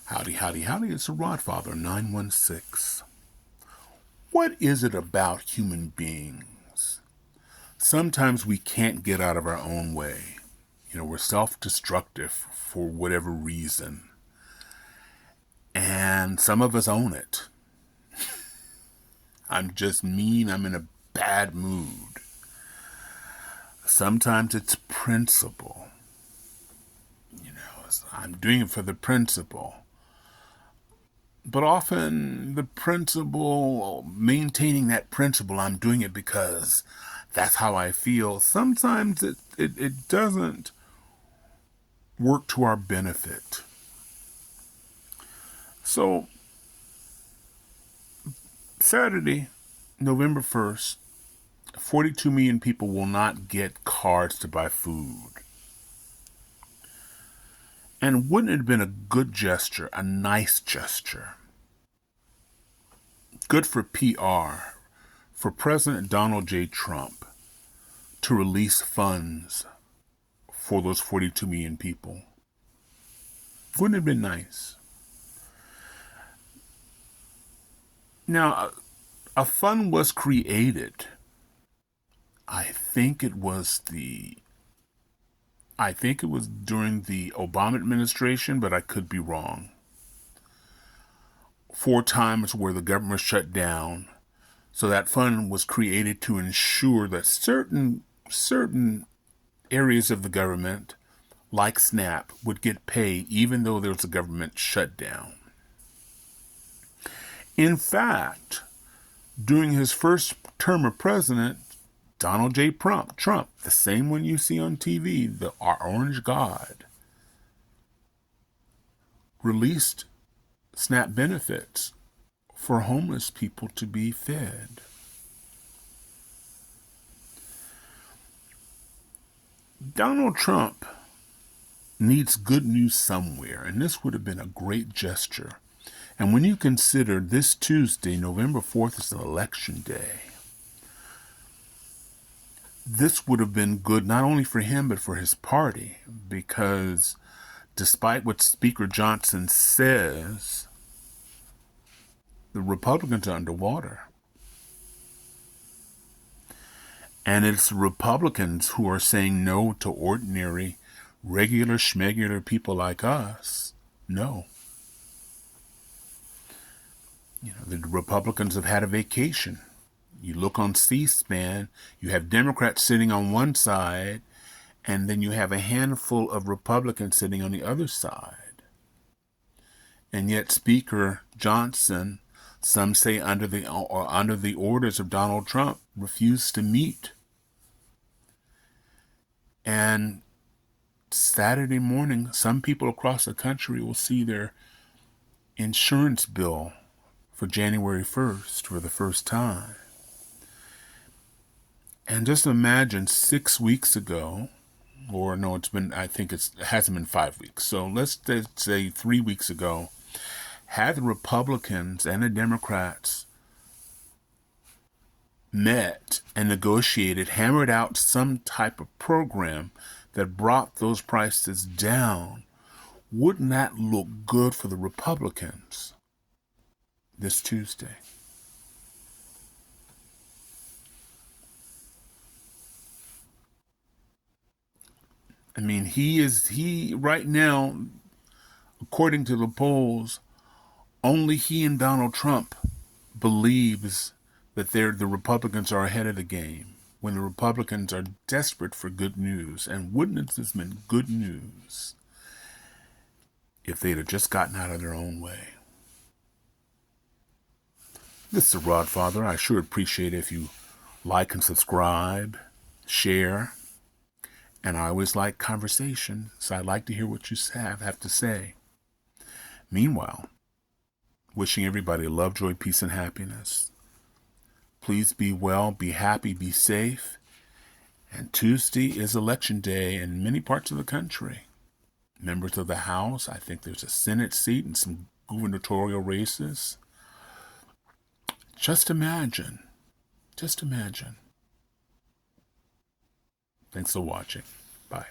Howdy, howdy, howdy, it's the Rodfather 916. What is it about human beings? Sometimes we can't get out of our own way. We're self-destructive for whatever reason. And some of us own it. I'm just mean, I'm in a bad mood. Sometimes it's principle. I'm doing it for the principle. But often the principle, maintaining that principle, I'm doing it because that's how I feel. Sometimes it doesn't work to our benefit. So, Saturday, November 1st, 42 million people will not get cards to buy food. And wouldn't it have been a good gesture, a nice gesture, good for PR, for President Donald J. Trump to release funds for those 42 million people? Wouldn't it have been nice? Now, a fund was created. I think it was during the Obama administration, but I could be wrong. 4 times where the government shut down. So that fund was created to ensure that certain areas of the government, like SNAP, would get paid even though there was a government shutdown. In fact, during his first term of president, Donald J. Trump, the same one you see on TV, our orange god, released SNAP benefits for homeless people to be fed. Donald Trump needs good news somewhere, and this would have been a great gesture. And when you consider this Tuesday, November 4th, is an election day, this would have been good not only for him, but for his party, because despite what Speaker Johnson says, the Republicans are underwater. And it's Republicans who are saying no to ordinary, regular, schmegular people like us. No. The Republicans have had a vacation. You look on C-SPAN, you have Democrats sitting on one side, and then you have a handful of Republicans sitting on the other side. And yet Speaker Johnson, some say under the orders of Donald Trump, refused to meet. And Saturday morning, some people across the country will see their insurance bill for January 1st for the first time. And just imagine 6 weeks ago, or no, it hasn't been 5 weeks. So let's say 3 weeks ago, had the Republicans and the Democrats met and negotiated, hammered out some type of program that brought those prices down, wouldn't that look good for the Republicans this Tuesday? I mean, he right now, according to the polls, only he and Donald Trump believes that the Republicans are ahead of the game, when the Republicans are desperate for good news. And wouldn't it have been good news if they'd have just gotten out of their own way? This is the Rodfather. I sure appreciate it if you like and subscribe, share. And I always like conversation, so I'd like to hear what you have to say. Meanwhile, wishing everybody love, joy, peace, and happiness. Please be well, be happy, be safe. And Tuesday is election day in many parts of the country. Members of the House, I think there's a Senate seat and some gubernatorial races. Just imagine. Just imagine. Thanks for watching. Bye.